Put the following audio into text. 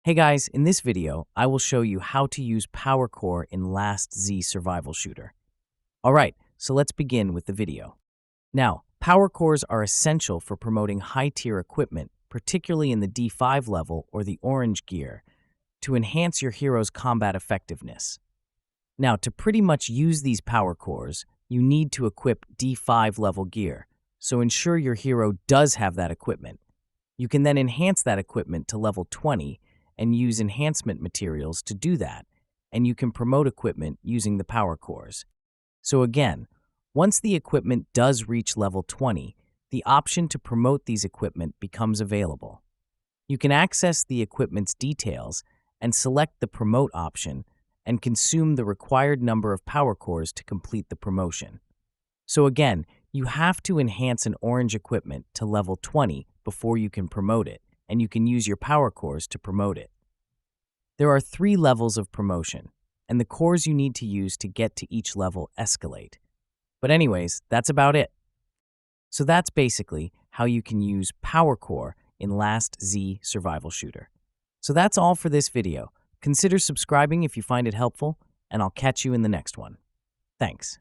Hey guys, in this video, I will show you how to use Power Core in Last Z survival shooter. Alright, so let's begin with the video. Now, Power Cores are essential for promoting high-tier equipment, particularly in the D5 level or the orange gear, to enhance your hero's combat effectiveness. Now, to pretty much use these Power Cores, you need to equip D5 level gear, so ensure your hero does have that equipment. You can then enhance that equipment to level 20 and use enhancement materials to do that, and you can promote equipment using the Power Cores. So again, once the equipment does reach level 20, the option to promote these equipment becomes available. You can access the equipment's details and select the promote option and consume the required number of Power Cores to complete the promotion. So again, you have to enhance an orange equipment to level 20 before you can promote it, and you can use your Power Cores to promote it. There are 3 levels of promotion, and the cores you need to use to get to each level escalate. But anyways, that's about it. So that's basically how you can use Power Core in Last Z survival shooter. So that's all for this video. Consider subscribing if you find it helpful, and I'll catch you in the next one. Thanks.